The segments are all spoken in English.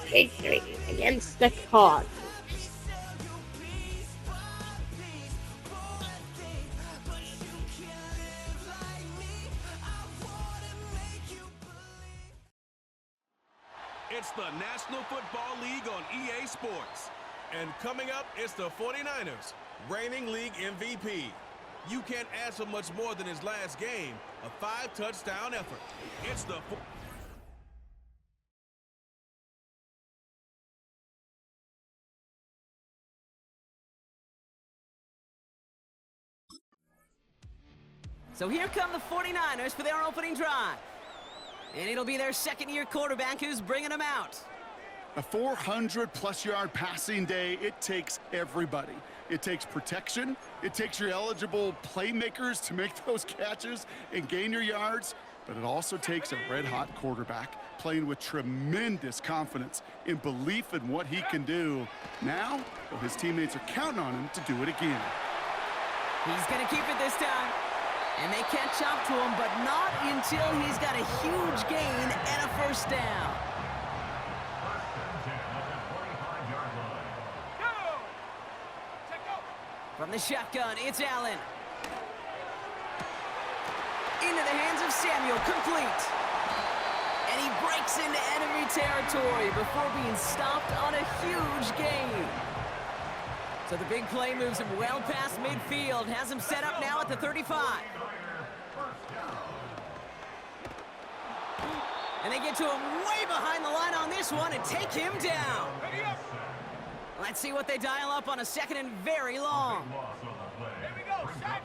victory against the Cardinals. It's the National Football League on EA Sports. And coming up, it's the 49ers, reigning league MVP. You can't ask for much more than his last game, a 5-touchdown effort. It's the... So here come the 49ers for their opening drive. And it'll be their second-year quarterback who's bringing them out. A 400-plus yard passing day, it takes everybody. It takes protection. It takes your eligible playmakers to make those catches and gain your yards. But it also takes a red-hot quarterback playing with tremendous confidence and belief in what he can do. Now, well, his teammates are counting on him to do it again. He's going to keep it this time. And they catch up to him, but not until he's got a huge gain and a first down. From the shotgun, it's Allen. Into the hands of Samuel, complete. And he breaks into enemy territory before being stopped on a huge gain. So the big play moves him well past midfield, has him set up now at the 35. And they get to him way behind the line on this one and take him down. Let's see what they dial up on a second and very long. Here we go, set.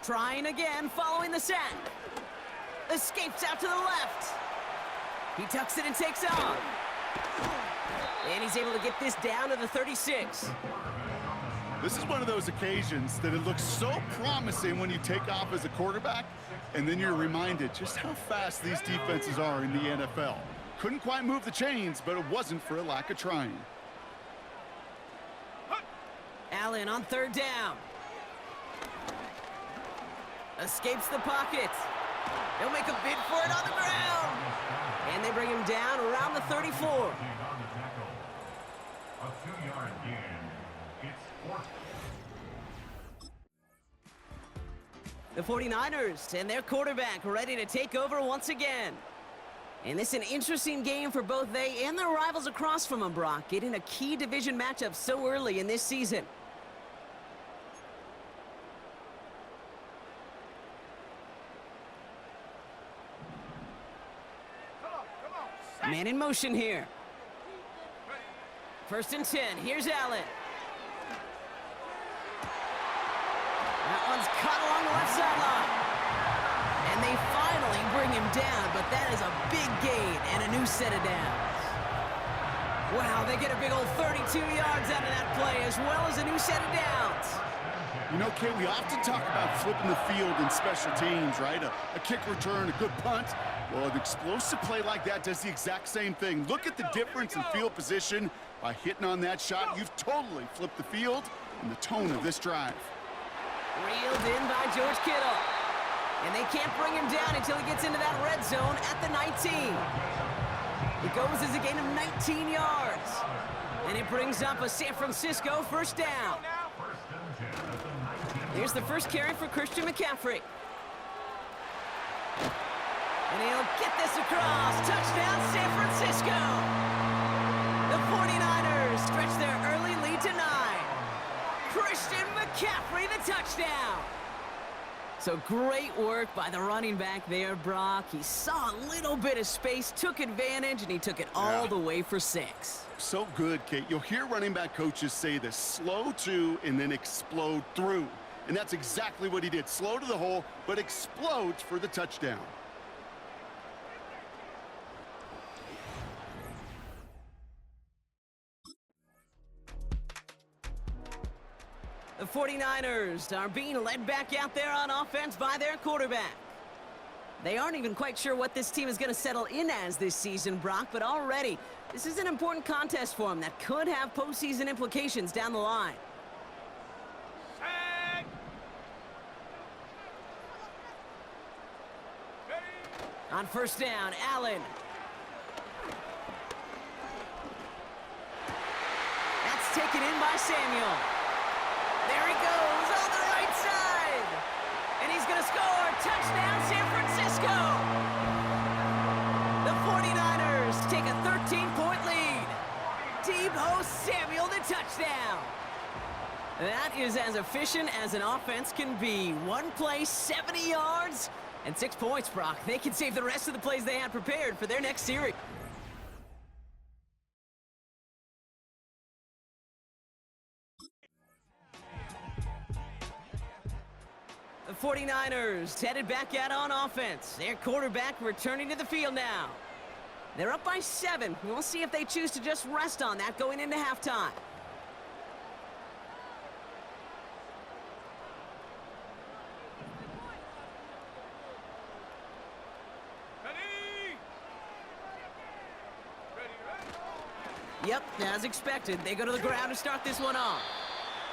Trying again, following the sack. Escapes out to the left. He tucks it and takes off. And he's able to get this down to the 36. This is one of those occasions that it looks so promising when you take off as a quarterback, and then you're reminded just how fast these defenses are in the NFL. Couldn't quite move the chains, but it wasn't for a lack of trying. Allen on third down. Escapes the pocket. He'll make a bid for it on the ground. And they bring him down around the 34. The 49ers and their quarterback ready to take over once again. And this is an interesting game for both they and their rivals across from them, Brock, getting a key division matchup so early in this season. Man in motion here. First and 10. Here's Allen. That one's caught along the left sideline. And they finally bring him down, but that is a big gain and a new set of downs. Wow, they get a big old 32 yards out of that play, as well as a new set of downs. You know, Kate, we often talk about flipping the field in special teams, right? A kick return, a good punt. Well, an explosive play like that does the exact same thing. Look at the difference in field position. By hitting on that shot, you've totally flipped the field and the tone of this drive. Reeled in by George Kittle. And they can't bring him down until he gets into that red zone at the 19. It goes as a gain of 19 yards. And it brings up a San Francisco first down. Here's the first carry for Christian McCaffrey. And he'll get this across. Touchdown, San Francisco. The 49ers stretch their early lead to 9. Christian McCaffrey, the touchdown. So great work by the running back there, Brock. He saw a little bit of space, took advantage, and he took it all the way for 6. So good, Kate. You'll hear running back coaches say this: slow to and then explode through. And that's exactly what he did. Slow to the hole, but explodes for the touchdown. The 49ers are being led back out there on offense by their quarterback. They aren't even quite sure what this team is going to settle in as this season, Brock, but already this is an important contest for them that could have postseason implications down the line. On first down, Allen. That's taken in by Samuel. There he goes on the right side. And he's going to score. Touchdown, San Francisco. The 49ers take a 13-point lead. Deebo Samuel, the touchdown. That is as efficient as an offense can be. One play, 70 yards, and 6 points, Brock. They can save the rest of the plays they had prepared for their next series. The 49ers headed back out on offense. Their quarterback returning to the field now. They're up by 7. We'll see if they choose to just rest on that going into halftime. Yep, as expected, they go to the ground to start this one off.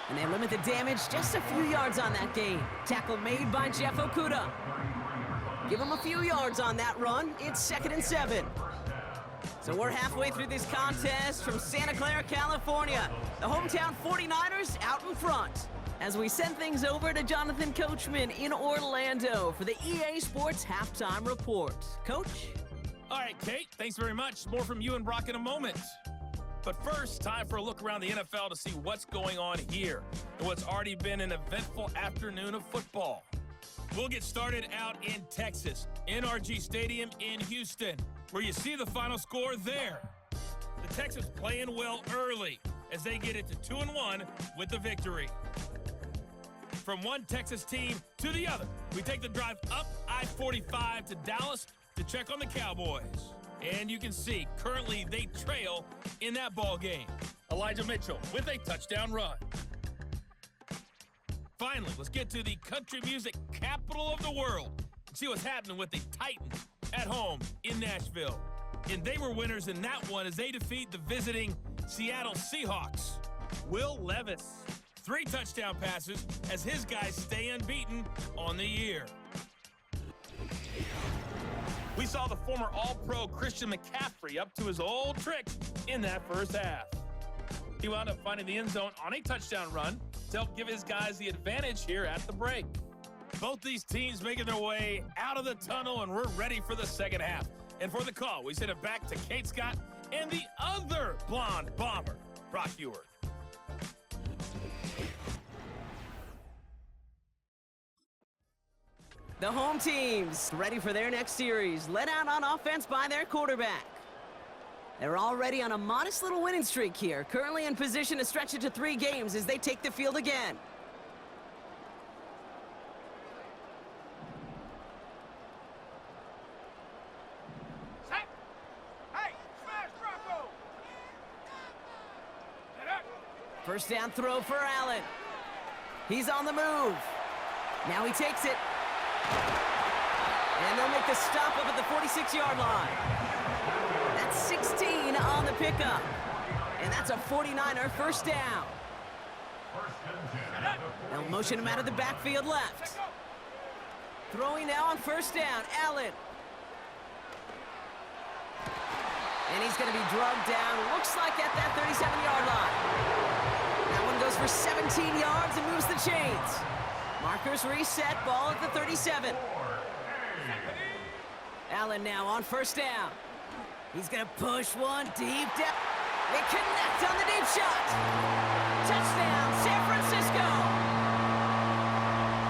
And they limit the damage just a few yards on that gain. Tackle made by Jeff Okuda. Give him a few yards on that run. It's 2nd and 7. So we're halfway through this contest from Santa Clara, California. The hometown 49ers out in front. As we send things over to Jonathan Coachman in Orlando for the EA Sports Halftime Report. Coach? All right, Kate, thanks very much. More from you and Brock in a moment. But first, time for a look around the NFL to see what's going on here and what's already been an eventful afternoon of football. We'll get started out in Texas, NRG Stadium in Houston, where you see the final score there. The Texans playing well early as they get it to 2-1 with the victory. From one Texas team to the other, we take the drive up I-45 to Dallas to check on the Cowboys. And you can see, currently they trail in that ball game. Elijah Mitchell with a touchdown run. Finally, let's get to the country music capital of the world and see what's happening with the Titans at home in Nashville. And they were winners in that one as they defeat the visiting Seattle Seahawks. Will Levis, 3 touchdown passes as his guys stay unbeaten on the year. We saw the former All-Pro Christian McCaffrey up to his old tricks in that first half. He wound up finding the end zone on a touchdown run to help give his guys the advantage here at the break. Both these teams making their way out of the tunnel, and we're ready for the second half. And for the call, we send it back to Kate Scott and the other blonde bomber, Brock Ewert. The home teams ready for their next series, led out on offense by their quarterback. They're already on a modest little winning streak here, currently in position to stretch it to 3 games as they take the field again. Set. Hey, smash Bronco. Get up. First down throw for Allen. He's on the move. Now he takes it. And they'll make the stop up at the 46-yard line. That's 16 on the pickup. And that's a 49er first down. They'll motion him out of the backfield left. Throwing now on first down, Allen. And he's going to be drugged down, looks like at that 37-yard line. That one goes for 17 yards and moves the chains. Markers reset, ball at the 37. Allen now on first down. He's going to push one deep down. They connect on the deep shot. Touchdown, San Francisco.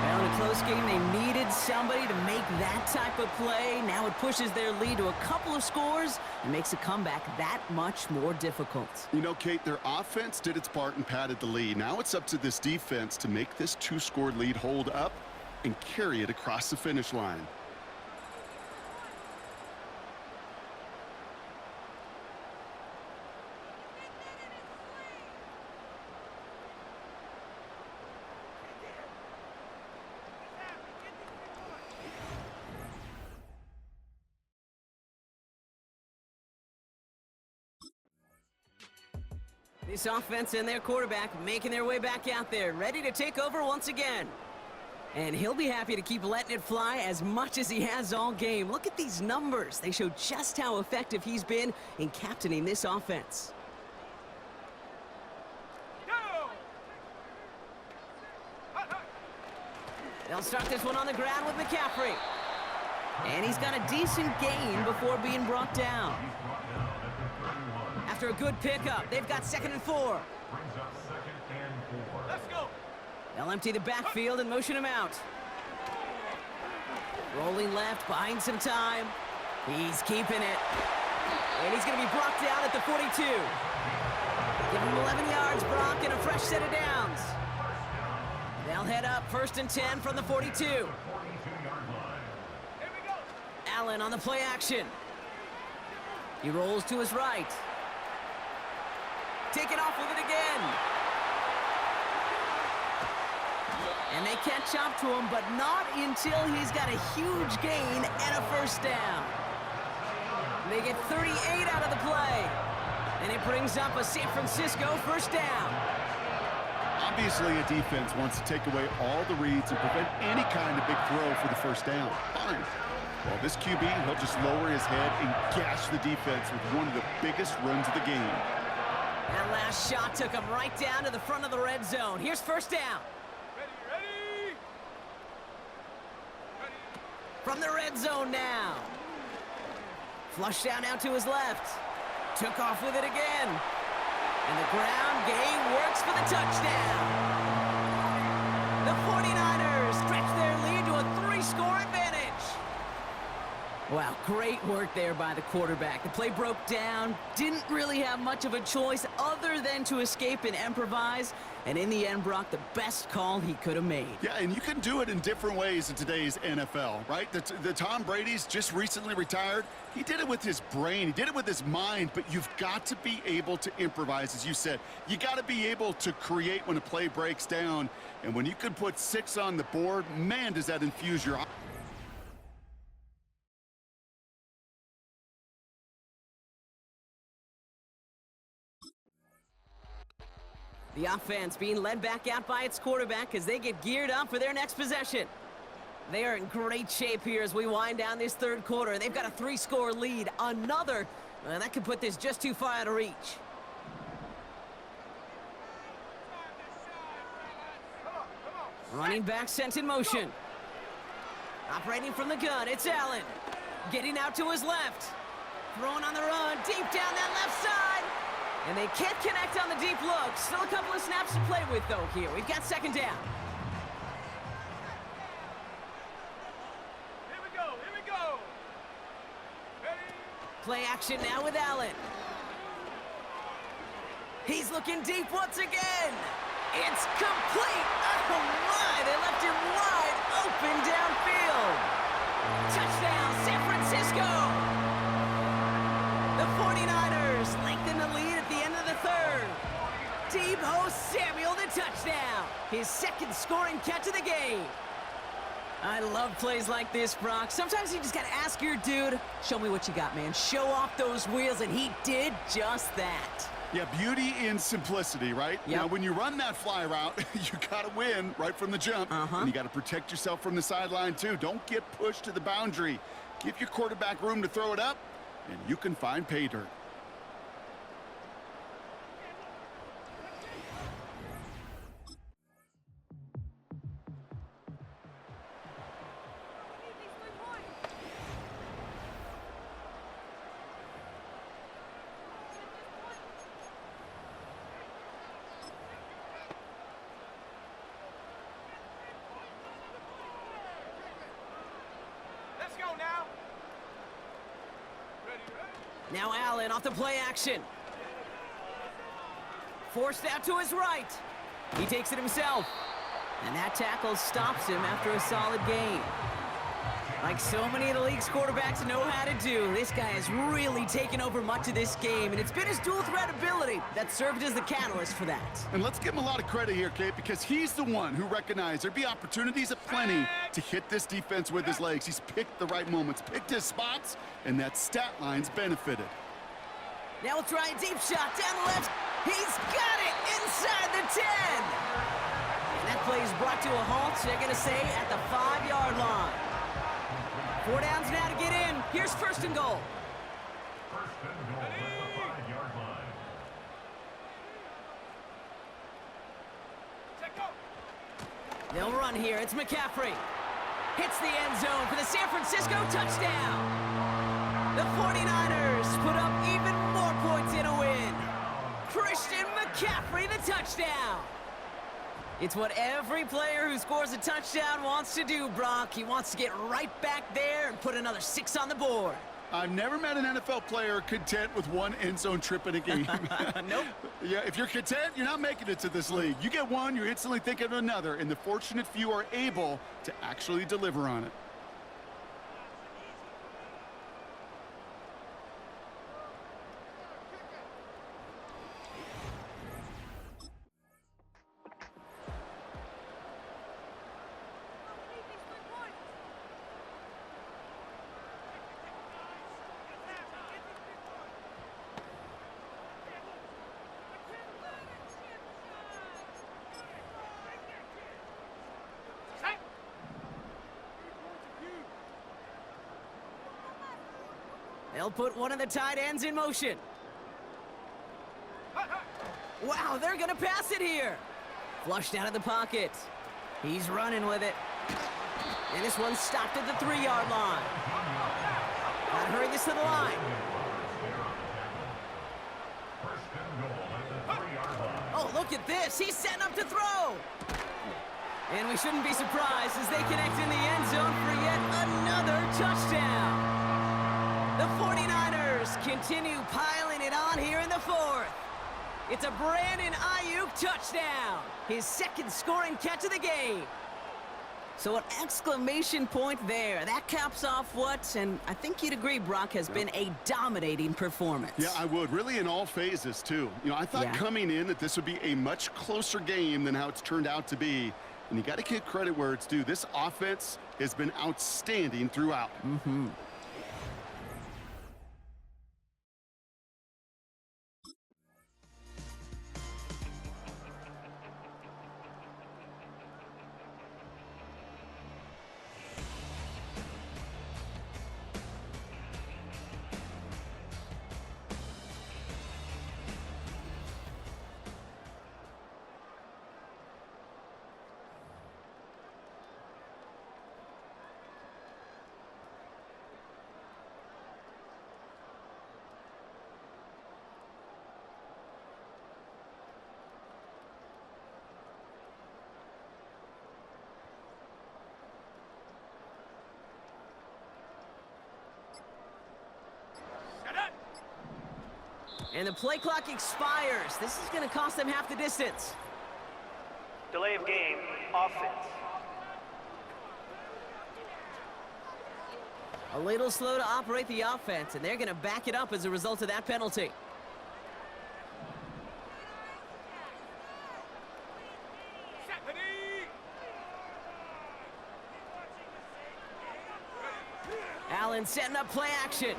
Well, in a close game, they needed somebody to make that type of play. Now it pushes their lead to a couple of scores and makes a comeback that much more difficult. You know, Kate, their offense did its part and padded the lead. Now it's up to this defense to make this 2-score lead hold up and carry it across the finish line. This offense and their quarterback making their way back out there, ready to take over once again. And he'll be happy to keep letting it fly as much as he has all game. Look at these numbers. They show just how effective he's been in captaining this offense. They'll start this one on the ground with McCaffrey. And he's got a decent gain before being brought down. After a good pickup, they've got 2nd and 4. Let's go. They'll empty the backfield and motion him out. Rolling left, buying some time. He's keeping it. And he's going to be brought down at the 42. Give him 11 yards, Brock, and a fresh set of downs. They'll head up 1st and 10 from the 42. Here we go. Allen on the play action. He rolls to his right. Taking off with it again. And they catch up to him, but not until he's got a huge gain and a first down. They get 38 out of the play. And it brings up a San Francisco first down. Obviously, a defense wants to take away all the reads and prevent any kind of big throw for the first down. Fine. Well, this QB, he'll just lower his head and gash the defense with one of the biggest runs of the game. That last shot took him right down to the front of the red zone. Here's first down. Ready. From the red zone now. Flushed down out to his left. Took off with it again. And the ground game works for the touchdown. The 49ers stretch their lead to a 3-score advantage. Wow, great work there by the quarterback. The play broke down, didn't really have much of a choice other than to escape and improvise. And in the end, Brock, the best call he could have made. Yeah, and you can do it in different ways in today's NFL, right? The Tom Brady's just recently retired. He did it with his brain. He did it with his mind, but you've got to be able to improvise, as you said. You got to be able to create when a play breaks down. And when you can put 6 on the board, man, does that infuse your... The offense being led back out by its quarterback as they get geared up for their next possession. They are in great shape here as we wind down this third quarter. They've got a 3-score lead. Another, that could put this just too far out of reach. Running back sent in motion. Operating from the gun, it's Allen. Getting out to his left. Throwing on the run, deep down that left side. And they can't connect on the deep look. Still a couple of snaps to play with, though, here. We've got 2nd down. Here we go. Ready. Play action now with Allen. He's looking deep once again. It's complete. Oh, my. They left him wide open downfield. Touchdown, San Francisco. The 49ers lengthen the lead at the end of the third. Deebo Samuel, the touchdown. His 2nd scoring catch of the game. I love plays like this, Brock. Sometimes you just got to ask your dude, show me what you got, man. Show off those wheels, and he did just that. Yeah, beauty in simplicity, right? Yep. Now, when you run that fly route, you got to win right from the jump. And you got to protect yourself from the sideline, too. Don't get pushed to the boundary. Give your quarterback room to throw it up, and you can find pay dirt. Let's go now. Ready. Now Allen off the play action. Forced out to his right. He takes it himself. And that tackle stops him after a solid gain. Like so many of the league's quarterbacks know how to do, this guy has really taken over much of this game, and it's been his dual threat ability that served as the catalyst for that. And let's give him a lot of credit here, Kate, because he's the one who recognized there'd be opportunities aplenty to hit this defense with his legs. He's picked the right moments, picked his spots, and that stat line's benefited. Now we'll try a deep shot down the left. He's got it inside the 10. And that play is brought to a halt. They're going to say at the 5-yard line. 4 downs now to get in. Here's first and goal. First and goal at the 5-yard line. Check go. They'll run here. It's McCaffrey. Hits the end zone for the San Francisco touchdown. The 49ers put up even more points in a win. Christian McCaffrey, the touchdown. It's what every player who scores a touchdown wants to do, Brock. He wants to get right back there and put another 6 on the board. I've never met an NFL player content with one end zone trip in a game. Nope. Yeah, if you're content, you're not making it to this league. You get one, you're instantly thinking of another, and the fortunate few are able to actually deliver on it. They'll put one of the tight ends in motion. Wow, they're going to pass it here. Flushed out of the pocket. He's running with it. And this one's stopped at the 3-yard line. Gotta hurry this to the line. First and goal at the 3-yard line. Oh, look at this. He's setting up to throw. And we shouldn't be surprised as they connect in the end zone for yet another touchdown. The 49ers continue piling it on here in the 4th. It's a Brandon Ayuk touchdown. His second scoring catch of the game. So an exclamation point there. That caps off what, and I think you'd agree, Brock, has been a dominating performance. Yeah, I would. Really in all phases, too. You know, I thought coming in that this would be a much closer game than how it's turned out to be. And you got to give credit where it's due. This offense has been outstanding throughout. Mm-hmm. And the play clock expires. This is going to cost them half the distance. Delay of game, offense. A little slow to operate the offense, and they're going to back it up as a result of that penalty. Allen setting up play action.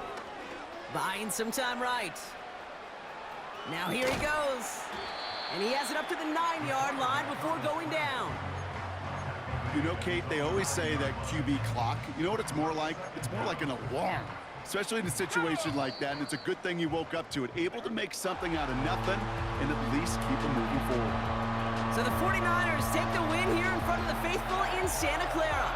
Buying some time right. Now here he goes. And he has it up to the 9-yard line before going down. You know, Kate, they always say that QB clock, you know what it's more like? It's more like an alarm, especially in a situation like that. And it's a good thing you woke up to it, able to make something out of nothing and at least keep them moving forward. So the 49ers take the win here in front of the faithful in Santa Clara.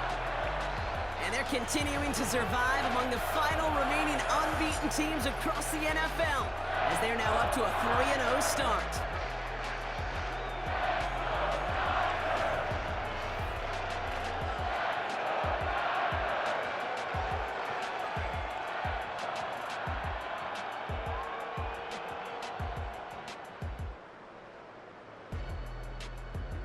And they're continuing to survive among the final remaining unbeaten teams across the NFL, as they're now up to a 3-0 start.